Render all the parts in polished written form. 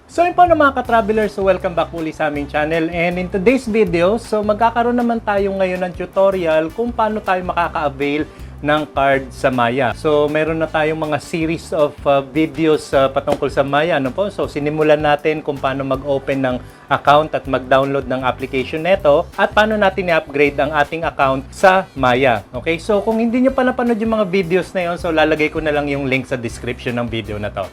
So yun po na mga ka-travelers, so welcome back uli sa aming channel. And in today's video, so magkakaroon naman tayo ngayon ng tutorial kung paano tayo makaka-avail ng card sa Maya. So meron na tayong mga series of videos patungkol sa Maya. Ano po? So sinimulan natin kung paano mag-open ng account at mag-download ng application neto at paano natin i-upgrade ang ating account sa Maya. Okay? So kung hindi nyo pa napanood yung mga videos na yun, so lalagay ko na lang yung link sa description ng video na to.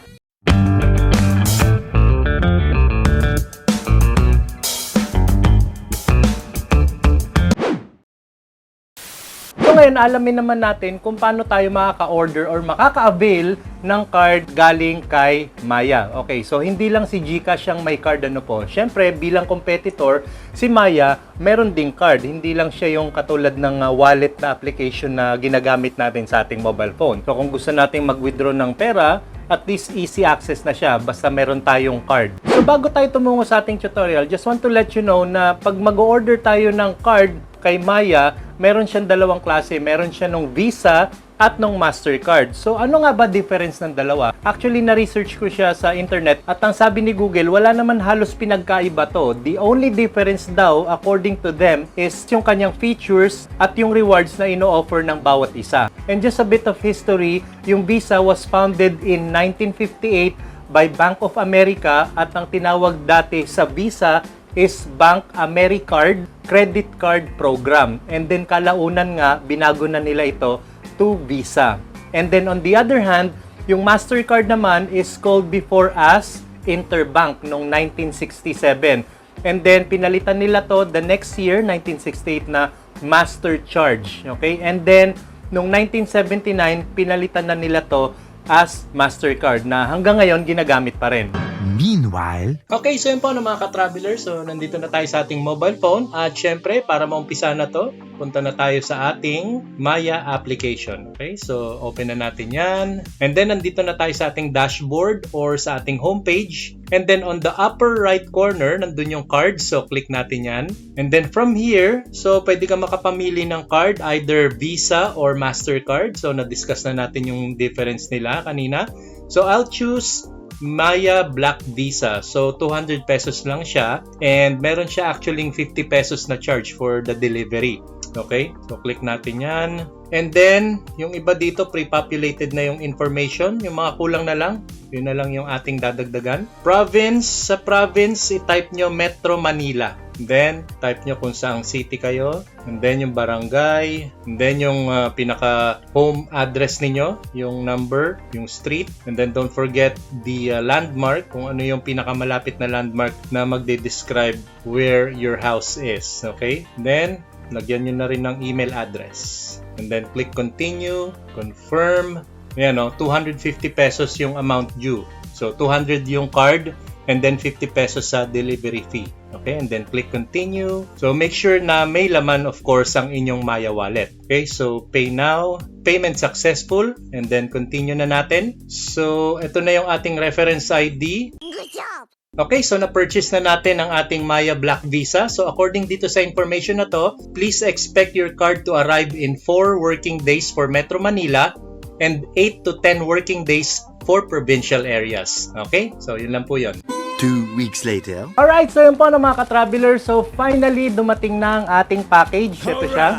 So ngayon, alamin naman natin kung paano tayo makaka-order or makaka-avail ng card galing kay Maya. Okay, so hindi lang si GCash ang may card ano po. Siyempre, bilang competitor, si Maya meron ding card. Hindi lang siya yung katulad ng wallet na application na ginagamit natin sa ating mobile phone. So kung gusto nating mag-withdraw ng pera, at least easy access na siya basta meron tayong card. So bago tayo tumungo sa ating tutorial, just want to let you know na pag mag-order tayo ng card kay Maya, meron siyang dalawang klase. Meron siya nung Visa at nung Mastercard. So ano nga ba difference ng dalawa? Actually, na-research ko siya sa internet at ang sabi ni Google, wala naman halos pinagkaiba to. The only difference daw, according to them, is yung kanyang features at yung rewards na ino-offer ng bawat isa. And just a bit of history, yung Visa was founded in 1958 by Bank of America at ang tinawag dati sa Visa is Bank AmeriCard Credit Card Program. And then kalaunan nga, binago na nila ito to Visa. And then on the other hand, yung Mastercard naman is called before as Interbank noong 1967. And then pinalitan nila to the next year, 1968 na Mastercharge. Okay? And then noong 1979, pinalitan na nila to as Mastercard na hanggang ngayon ginagamit pa rin. Meanwhile, okay, so yun po mga ka-traveler. So, nandito na tayo sa ating mobile phone. At syempre, para maumpisa na to, punta na tayo sa ating Maya application. Okay, so open na natin yan. And then, nandito na tayo sa ating dashboard or sa ating homepage. And then, on the upper right corner, nandun yung card. So, click natin yan. And then, from here, so pwede ka makapamili ng card, either Visa or Mastercard. So, na-discuss na natin yung difference nila kanina. So, I'll choose Maya Black Visa. So, 200 pesos lang siya. And meron siya actually 50 pesos na charge for the delivery. Okay? So, click natin yan. And then, yung iba dito, pre-populated na yung information. Yung mga kulang na lang, yun na lang yung ating dadagdagan. Province, sa province, i-type nyo Metro Manila. Then, type nyo kung saang city kayo. And then, yung barangay. And then, yung pinaka-home address ninyo. Yung number, yung street. And then, don't forget the landmark. Kung ano yung pinakamalapit na landmark na magde-describe where your house is. Okay? And then, lagyan nyo na rin ng email address. And then, click continue, confirm. Ayan o, 250 pesos yung amount due. So, 200 yung card, and then 50 pesos sa delivery fee. Okay, and then click continue. So, make sure na may laman, of course, ang inyong Maya wallet. Okay, so pay now. Payment successful. And then continue na natin. So, ito na yung ating reference ID. Good job! Okay, so na-purchase na natin ang ating Maya Black Visa. So according dito sa information na to, please expect your card to arrive in 4 working days for Metro Manila and 8 to 10 working days for provincial areas. Okay, so yun lang po yun. 2 weeks later. Alright, so yun po mga ka-traveler. So finally, dumating na ang ating package. Ito siya,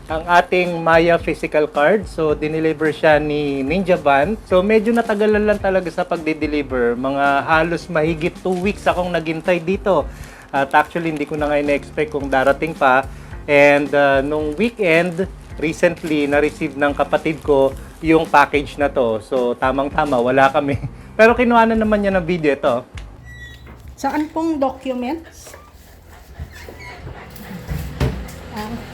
ang ating Maya physical card. So dineliver siya ni Ninja Van. So medyo natagalan lang talaga sa pagde-deliver. Mga halos mahigit 2 weeks akong naghintay dito. At actually, hindi ko na nga na-expect kung darating pa. And nung weekend, recently, na-receive ng kapatid ko yung package na to. So tamang-tama, wala kami. Pero kinuha na naman niya ng video ito. Saan pong documents? Oo.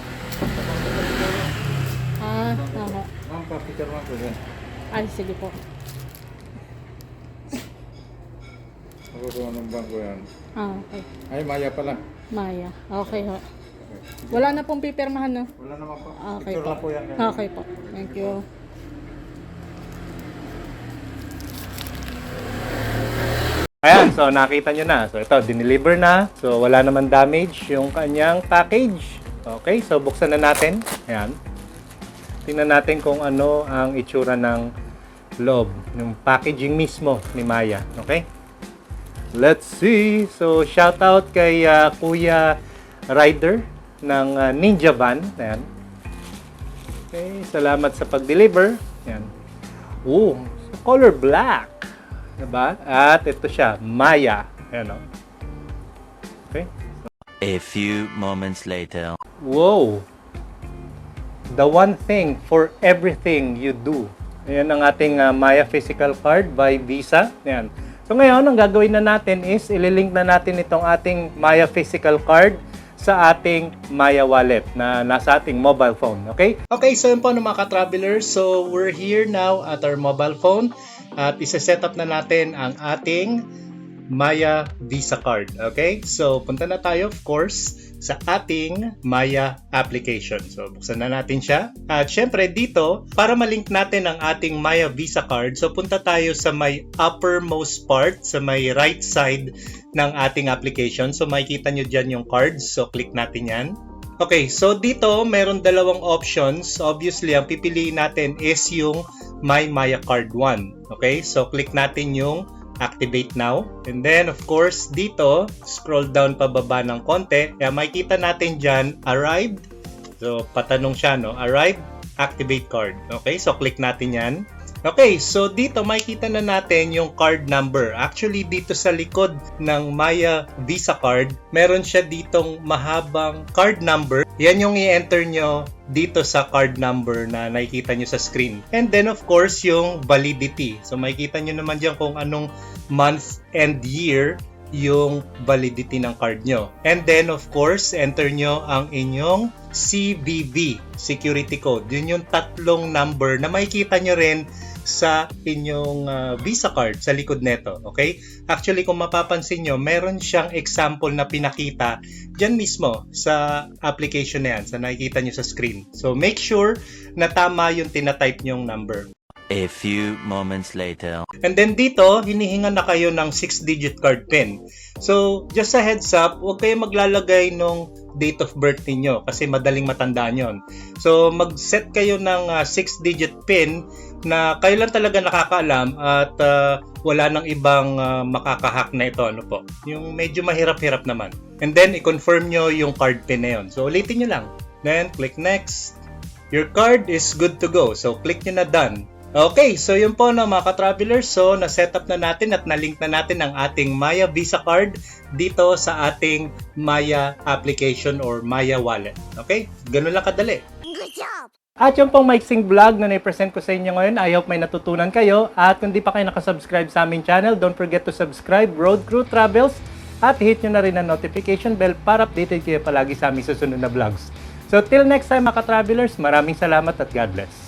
Ma'am, pa-picture mo po yan. Ay, sige po. Nakukuha ng bangko yan. Okay. Ay, Maya pala. Maya. Okay ho. Wala na pong pipirmahan na. Wala naman po. Okay Picture po. lang po yan. Okay po. Thank you. Ayan, so nakita nyo na. So ito, dineliver na. So wala naman damage yung kanyang package. Okay, so buksan na natin. Ayan. Tingnan natin kung ano ang itsura ng loob, yung packaging mismo ni Maya. Okay? Let's see. So, shout out kay Kuya Rider ng Ninja Van. Ayan. Okay, salamat sa pag-deliver. Ayan. Oh, so color black. Diba? At ito siya, Maya. Ayan, oh. Okay. A few moments later. Wow! The one thing for everything you do. Ayan ang ating Maya physical card by Visa. Ayan. So ngayon, ang gagawin na natin is ililink na natin itong ating Maya physical card sa ating Maya wallet na nasa ating mobile phone. Okay? Okay, so yun po mga ka-travelers. So we're here now at our mobile phone at isa-set up na natin ang ating Maya Visa card. Okay? So punta na tayo, of course, sa ating Maya application. So, buksan na natin siya. At syempre dito, para malink natin ang ating Maya Visa card, so punta tayo sa may uppermost part, sa may right side ng ating application. So, makikita nyo dyan yung cards. So, click natin yan. Okay, so dito, meron dalawang options. Obviously, ang pipiliin natin is yung My Maya Card 1. Okay, so click natin yung activate now. And then, of course, dito, scroll down pababa ng konti. Kaya makikita natin dyan, arrived. So, patanong siya, no? Arrived, activate card. Okay, so click natin yan. Okay, so dito makikita na natin yung card number. Actually, dito sa likod ng Maya Visa card, meron siya ditong mahabang card number. Yan yung i-enter nyo dito sa card number na nakikita nyo sa screen. And then, of course, yung validity. So, makikita nyo naman dyan kung anong month and year yung validity ng card nyo. And then, of course, enter nyo ang inyong CVV, security code. Yun yung tatlong number na makikita nyo rin sa inyong Visa card sa likod neto. Okay? Actually, kung mapapansin nyo, meron siyang example na pinakita dyan mismo sa application na yan, sa nakikita nyo sa screen. So, make sure na tama yung tinatype nyong number. A few moments later. And then dito, hinihingan na kayo ng 6-digit card PIN. So, just a heads up, huwag kayo maglalagay nung date of birth ninyo kasi madaling matandaan yon. So, mag-set kayo ng 6-digit PIN na kayo lang talaga nakakaalam at wala nang ibang makakahack na ito. Ano po? Yung medyo mahirap-hirap naman. And then, i-confirm nyo yung card PIN na yon. So, ulitin nyo lang. Then, click next. Your card is good to go. So, click nyo na done. Okay, so yun po mga ka-travelers. So, na-set up na natin at na-link na natin ang ating Maya Visa card dito sa ating Maya application or Maya wallet. Okay? Ganun lang kadali. Good job! At yung pong maiksing vlog na na-present ko sa inyo ngayon, I hope may natutunan kayo. At kung di pa kayo nakasubscribe sa aming channel, don't forget to subscribe Road Crew Travels at hit nyo na rin ang notification bell para updated kayo palagi sa aming susunod na vlogs. So, till next time mga ka-travelers, maraming salamat at God bless.